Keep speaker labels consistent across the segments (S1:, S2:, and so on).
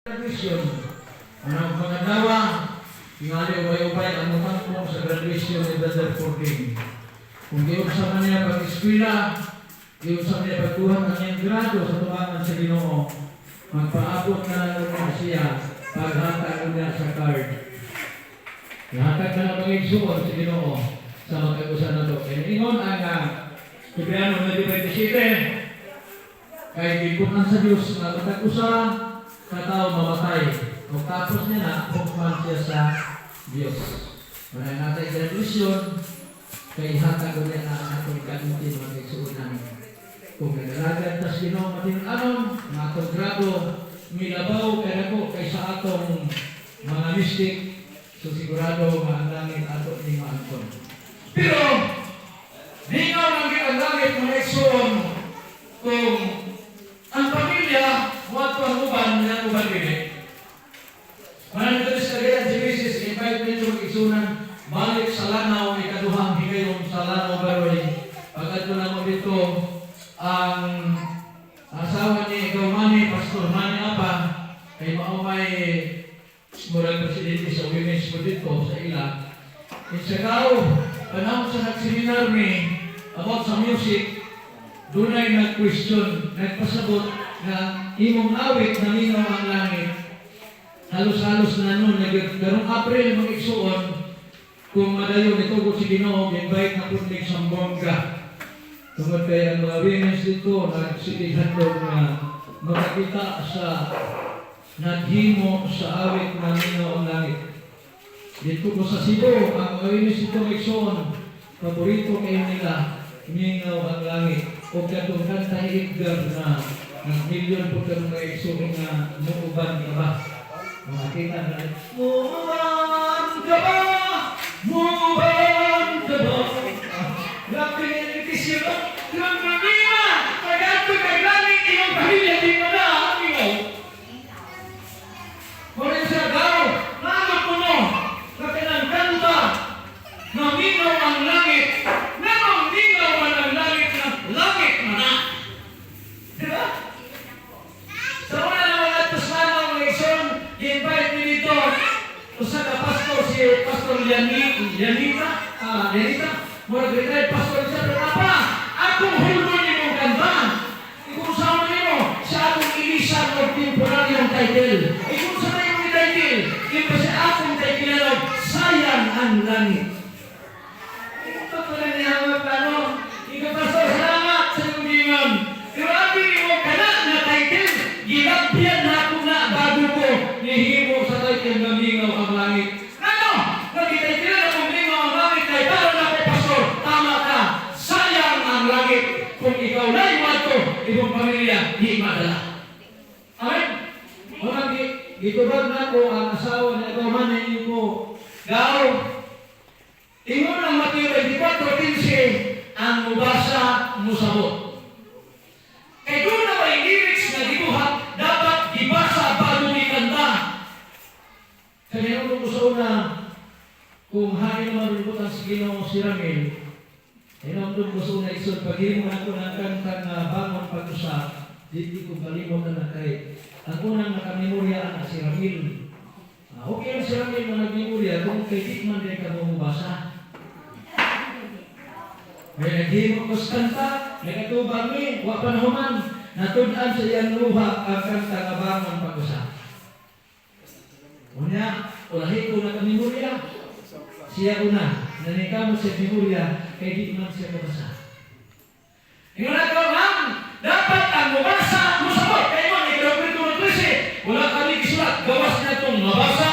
S1: Graduation. Ang mga dawa, tingali ubay-ubay ang mutang sa graduation ni Brother Cording. Kung giusap man niya pag-eskwela, giusap niya pagkuhan ang iyang grado sa tumangan sa Ginoo, magpaabot na lang siya paghatag niya sa card. Ihatag na lang pag-igsuon sa Ginoo sa magkagusan na ito. Kaya ingon ang Hebreo 9:27, kay gibutan sa Diyos na matag-usa na tao mamatay. Kung tapos niya na, hukman siya sa Diyos. Wala natin graduation, kay hatag ko niya na ang atong kauntin mag-igsuunan. Kung nagalagad tas Ginoo matin-anon, na atong grado, milabaw kaya ko kaysa atong mga mystic, so sigurado maandangin ato ni maangkon. Pero, hingaw lang ang langit mga igsuon kung ang pamilya, huwag pang uban na uban rin. Maraming ito sa kaya si Mrs. invite nito mag-igsunan, balik sa lanaw, ikaduhang higayon sa lanaw baroy. Pagkat ko na mo dito, ang asawa ni ikaw mani, Pastor Mani Apa, ay maumay murag presidente sa women's dito sa ila. Insagaw, panahon sa nagseminar ni about sa music, doon ay nag-question, nagpasabot na imong awit na minaw ang langit. Halos-halos na nun, karong April mag-igsuon, kung madayon ito ko si Ginoo, invite na punlig sa bongga. Tungkol kaya ang mga women's dito, nagsilihan doon na makakita sa naghimo sa awit na minaw ang langit. Dito ko sa Cebu, ang mga women's dito mag-igsuon, paborito kayo nila, minaw ang langit. O katong kanta Edgar na nag-milyon po karong mag-igsuon na muuban ka ba? Makakita na rin, muuban ka ba? Muuban ka ba? Napinilitis yun, yung mamima, pag-ato kag-langit, iyong pamilya, di mo na, amigaw. Kung sa daw, nagot mo no, na pinagkanta, na minaw ang langit, namang minaw man ang langit na langit man na. Diba? Sa una naman at paslanaw ng ison, i-invite me dito, usa ka pastor, si Pastor Yanita, murag retired pastor siya, pero apa, akong hulgo niyo mong kanta. Kung saan niyo, sa akong ilisan ng temporaryong title. Kung saan niyo yung title, yung pa sa akong title na sayang ang langit. Ito po lang niya ang plano. Ikaw pastor, salamat sa iyong gingon. Pero abi mo kana na title, ginagpian na ako na bago ko nihimo sa title na mingaw ang langit. Ano? Nagititil na kung mingaw ang langit ay para na ko pastor, tama ka. Sayang ang langit. Kung ikaw na yung ato, ibang pamilya, di madala. Amen? Mga gitubag na ko ang asawa na ikaw man na ko. Gao, ingon ang Mateo 24:15, ang mubasa musabot. Kaya doon na may lyrics na gibuhat, dapat gibasa bago ikanta. Kaya nung ko sa una, kung hain naman ributan si Ginoo si Ramil, ay nung ko sa una isod, paghimo na ko ng kanta na bangon pag-usap, di ko kalimot na kay ang unang nakamemorya na si Ramil. Okay ang si Ramil na nagmemorya, kung kay Dickman rin ka bumabasa. May naghimo ko sa kanta, may katubang ni, wak panahuman, natudan sa iyang luha ang kanta na bangon pag-usap. Unya, ulahi ko na kamemorya, siya una, nanikamo sa memorya, kay Dickman siya kabasa. Ingon na ko, dapat ang mabasa, musabot, kayo man, ikaw ko mag-lisi, wala kami isulat, gawas na itong mabasa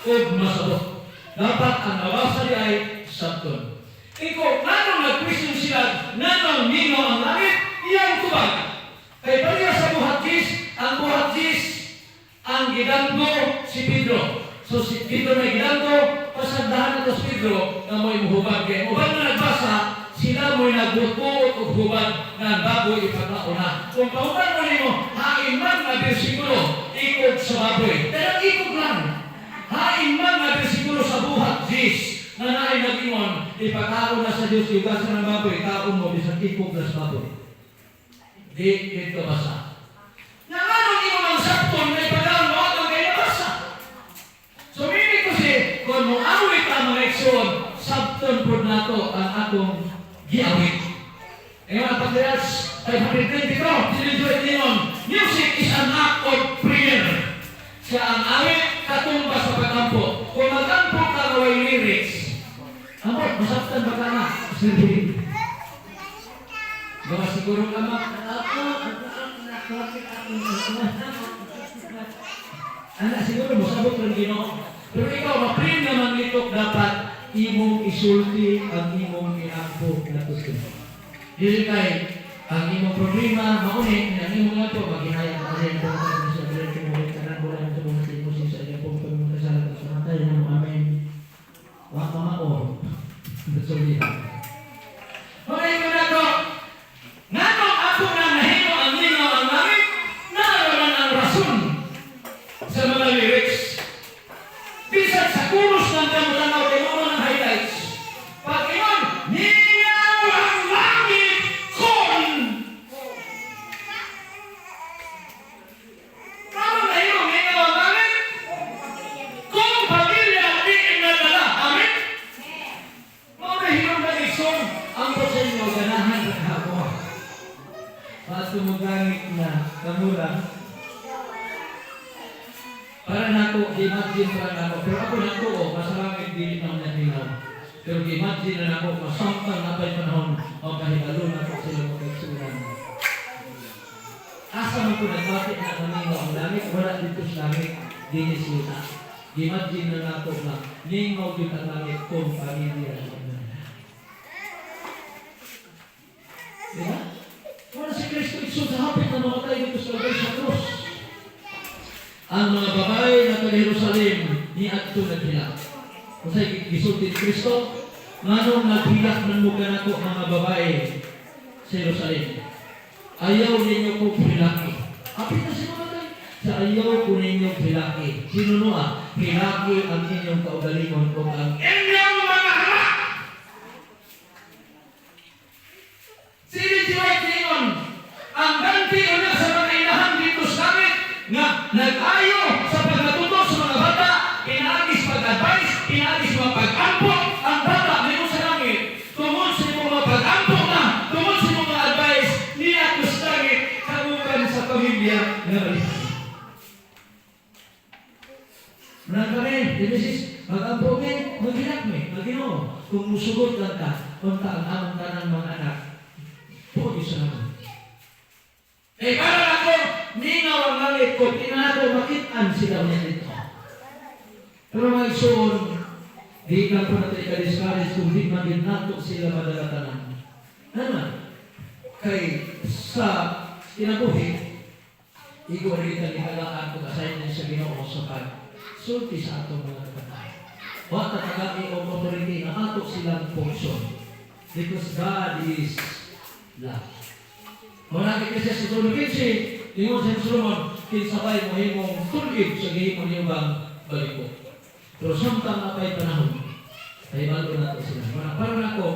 S1: o masabot. Dapat ang mabasa niya ay sabton. Ikaw, nanong nag-question sila, nanong nino ang langit, iyang tubag. Kaya pala sa buhat-gis, ang gidanggo si Pedro. So si Pedro may gidanggo, pasandahan na to si Pedro na mo'y muhubag. Kaya ubang na nagbasa, sila mo'y nagbutuot o hubad na baboy ipaglauna. Kung pauban mo nimo, hain man na bersikulo, ikog sa baboy. Pero ikog lang. Hain man na bersikulo sa buhat-gis, na naay nag-ingon, ipagkaon na sa Diyos, iwasan ng baboy, taon mo, bisang ikog na sa baboy. Di, ito basa. Nang anong imo ang sapton, na ipagkaon mo, atong kayo akong giawit. E mga Patriarchs, 522, sinusulit niyon, music is an act of prayer. Siya ang awit katumba sa pag-ampo. Kung mag-ampo ka naway lyrics, ampo, masaktan ba ka na? Sige. Baka siguro ka anak, siguro mo sabot ng Ginoo. Pero ikaw, ma-pray naman nito, dapat imong isulti ang imong iampo na gusto. Dili kay ang imong problema mauni ang imong ato maghihayag ka rin kung ano sa dire mo kanan mo lang sa mga timo sa iya pong pagmamasalan sa matay ng amen. Wa mao. Sorry. Hoy ko na ko. Ngano ako na nahimo ang linaw ang langit? Naroon ang rason sa mga lyrics. Bisan sa chorus ng tanaw kay mo ng highlights. Pag iyon, ninyaw ang langit kon. Ano na yun? Ninyaw ang langit? Kung pamilya di inadala. Amen? Mga nahirong na isong ang prosenyo ganahan ng hapon. At tumugangit na kamulang para nato imagine para ako pero ako nato masalangit dili na nahinaw pero imagine na ako masangkang na pa'y panahon o kahibalo na ako sila magkagsunan asa mo ko nagbatik na kanino ang langit wala dito sa langit dinisita imagine na nato na ningaw dito ang langit kung pamilya diba? Wala si Kristo Isus sa hapit na mamatay dito sa lagay sa krus. Ang mga babae na taga Jerusalem ni adto naghilak. Kung sa'y gisulti ni Kristo, nganong naghilak ng mukha na ko mga babae sa Jerusalem. Ayaw ninyo ko hilaki. Apit na si mamatay. Sa ayaw ko ninyo hilaki. Sinunua, hilaki ang inyong kaugalingon o ang inyong mga anak. Sinijiwag ninyon, ang ganti o na sa mga inahan dito sa langit nga nag-ayo sa pagmatuto sa mga bata, inaagis pag-advise, inaagis mga pag-ampo, ang bata nito sa langit. Tungod sa mga pag-ampo na, tungod sa mga advice, niya ito sa langit, kagukan sa pamilya na balikan. Menang kami, Genesis, mag-ampo kami, mag-hilak kami, mag-ginoo. Kung musugot lang ka, punta ang among tanang mga anak, pwede sa naman. Eh, para ako, ningaw ang langit ko, tinado makitaan sila niya dito. Pero mga isuon, di ka po natin ika-discourage kung di maging nato sila madalatanan. Naman, kay sa kinabuhi, igo rin kanihalaan kung assignment sa Ginoo sa pag-sulti sa atong mga kapatay. Wa tatagami o authority na ato silang function. Because God is love. Mga kikisya sa Solomon 15, lingon sa Solomon, kinsabay mo himong tulid sa gihimong niyong baliko. Pero samtang napay panahon, ay bago natin sila. Mga parang ako,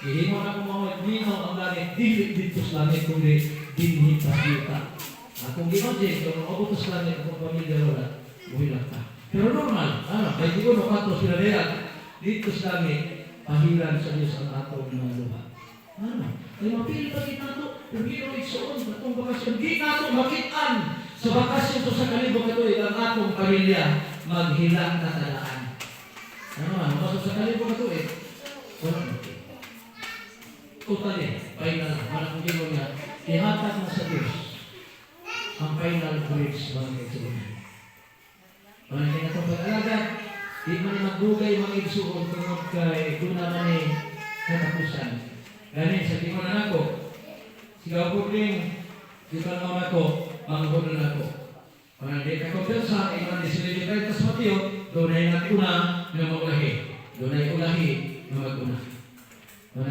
S1: gihimong ako mga ninaw ang langit, dilit dito sa langit, kundi dinhit sa kita. Kung imagine, kung mabutos sa langit, kung pamilya wala, buhilang ka. Pero normal, kaya di ko nakato sila real, dito sa langit, pahiran sa Diyos ang atong mga luha. Ay mapili pa kita ito, pero gino'y igsoon, atong bakasyon. Di nato makitaan sa bakasyon to sa kalibog ito, ang atong pamilya, maghilang na talaan. Mabasa sa kalibog ito wala mo. Totally, final, parang gino'n niya, ihatag na sa Diyos ang final grades mga kaigsoon. Mga kinatong pag-alaga, di man magdugay mga igsoon tungod kay doon naman katapusan. Ganun, sa tingin na ako, sigaw po rin, di ba naman ako, mangahod na ako. Kung hindi ka kumpensa, iman di sila yung sa Mateo, doon ay nag-una na mag-ulahi. Doon ay ulahi na mag-una. Kung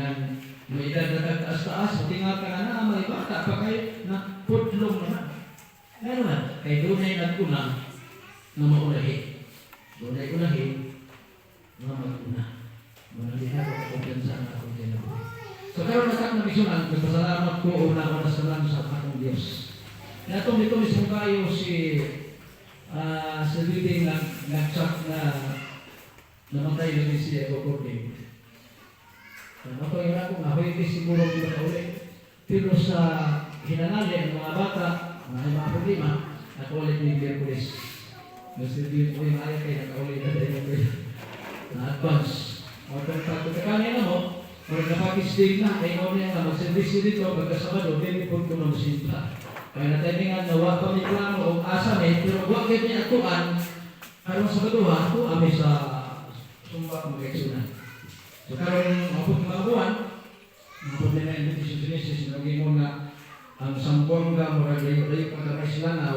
S1: may edad na tagtaas-taas, matingal ka na, may bata pa kayo na putlong naman. Ganun, kay doon ay nag-una na mag-ulahi. Doon ay ulahi na mag-una. Hindi na ako kumpensa na ako din ako. So, karoon na kang nabisunan, nagpasalamat ko una ko na salamat sa akong Diyos. Natong dito mismo kayo sa reading nag-chat na namatay na si Ego Corbin. Ito yung ako nga, hindi siguro hindi na ulit. Pero sa hinanali ng mga bata, mga problema, ako ulit ni Miyerkules. Gusto din ko yung ayaw kayo, nakaulit na tayo na-advance. O kung pagkakanin na mo, kung napakistig na, ay mo niya na mag-service dito, pagkasabado, hindi po ito mamusinta. Kaya natimingan, nawa pa may plano o asa may, pero huwag kayo niya atuan, karong sa kaduha, ito kami sa sumba mag-eksunan. So karon mapot mga buwan, mapot na yung invitation to Genesis, naging mo na ang sampung ka, murag layo-layo pagkamay sila na,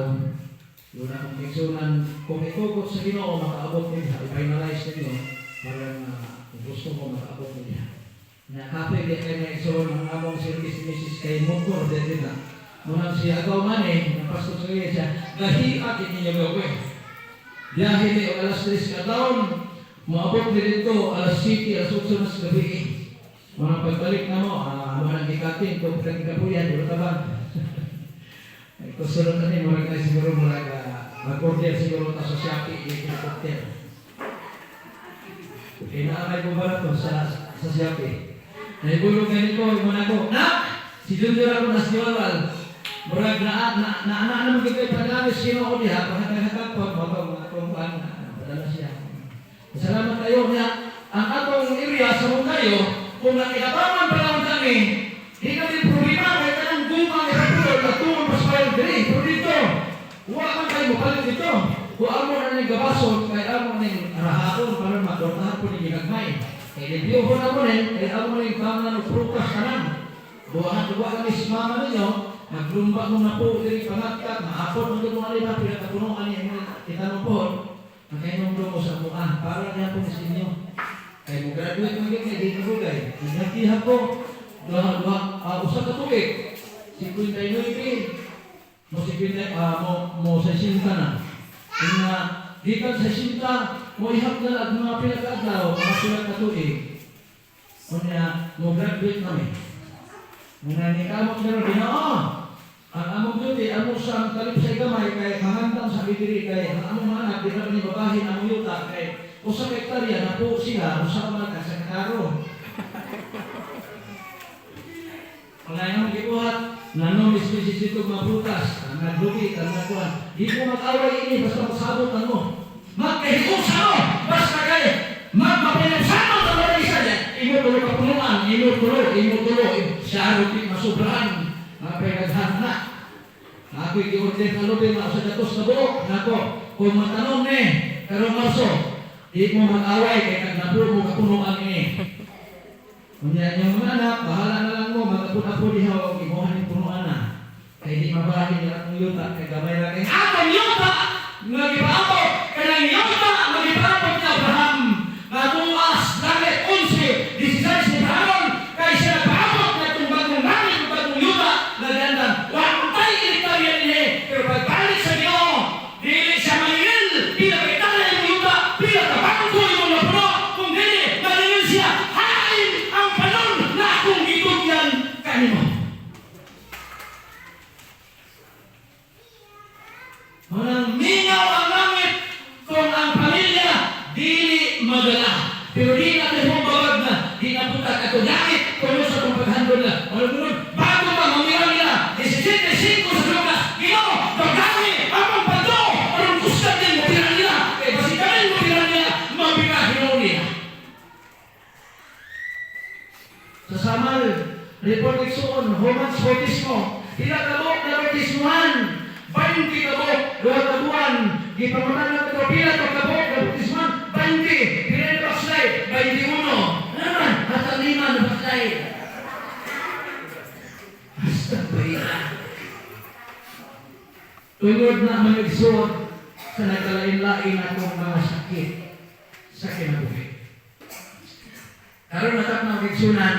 S1: doon akong eksunan, kung ikukot sa Ginoo, makaabot niya, i-finalize ninyo, parang kung gusto mo makaabot niya. Nakapit din kayo na eksunan, ang among service ni Mrs. kay Mungkor, din na. Munang siya agaw man ng pastor sa iya siya, gahiak ninyo gawin. Biyahe ni alas 3 ka taon, maabot din ito, alas 7, alas 8 na sa gabi. Mga pagbalik na mo, mga nagikatin, kung nagkapuyan, di ba ba? Ito sunod na niyo, mga kayo siguro mag-order siguro ta sa Shopee, i-order. Inaamay ko ba ito sa Shopee? Naibulog ganito, yung mga ko, si Junior ako na siwalwal. Murag na magigay panamis sino ako niya, pagkakakak po, mga kumpuan na, padala siya. Salamat kayo niya. Ang atong area sa mong kayo, kung nakikapaman pa lang kami, di kami problema, kahit anong gumang ikapulog, natungol pa sa kayo diri. Pero dito, huwag man kayo mapalit dito. Kung amo na ng gabason, kaya amo ng rahakon, para magdortahan po ng ginagmay. Kaya review ko na po rin, kaya amo ng pangalan ng prutas ka lang. Buwahan kami si mama ninyo, naglumba mo na po, diri pangatkat, mahapon mo ito mga liba, pinatapunuan niya mo, itanong po, magkainong mo sa muan, para niya po sa inyo. Kaya mo graduate mo yun, hindi na bugay. Naghakihan ko, usap ka tubig, 59, mo sa sinta na. Kung gikan sa sinta, mo ihap na lang mga pinag-adlaw, mga sulat ka tubig. Kung mo graduate namin. Muna ni kamot na rin, ang among duty, among sa talip sa igamay, kaya mangantang sa bidiri, kaya ang among mga anak, di na rin babahin ang yuta, kaya usang hektarya na po sila, usang mga sa karo. Ang ngayong gibuhat, nanon species dito mga prutas, ang naglugi, ang nagkuhan. Di ko mag-away ini, basta magsabot ang mo. Magkahiusa mo, basta kayo, magpapinapsama ang mga isa dyan. Imo tulo kapunuan, imo tulo, siya rutin masubrahan, mga pinaghan na. Ako'y i-order na lubin, mga sa datos na buok, nako, kung matanong ni, karong marso, di mo mag-away, kaya nagburo mo kapunuan ini. Kung yan yung mga anak, bahala na lang mo, magkapun-apo di hawa, imuhan yung punuan na. Kaya di mabahin yung atong yuta, kaya gamay lang kayo. Atong yuta! Nag-ipaabot! Kaya yung yuta, nag-ipaabot ni Abraham! Natuas, langit, 11, 16 ni Abraham! Kaya siya nagpaabot na itong bagong langit, itong bagong yuta, nagandang, wang tayo ilitaryan niya, pero pagbalik sa Ginoo, dili siya maningil, pinag-itaryan yung yuta, pinag-abangko yung mga puno, kung dili, maningil siya, hain ang panon na akong itugyan kanimo. Manang mingaw ang langit kung ang pamilya dili magala. Pero di natin humabag na, di na putak ako langit kung sa kong paghandol na. Bago pa mamira nila, 17:5 sa Lucas, Ginoo, pagkami, amang pagdo, anong kuskat din mabira nila, kaya basi kami mabira nila, mabira Ginoo nila. Sa Samal, report iksoon, Romans 40 mo, pinagabok na baptismuhan, 20 kabok, 2 kabuan, gipamunan na ito, pila ito kabok, baptismuhan, 20, pila na baslay, 21, naman, hasta 5 na baslay. Hasta ba yan? Tunod na mag-igsoon sa nagkalain-lain akong mga sakit sa kinabuhi. Karoon natap na mag-igsunan,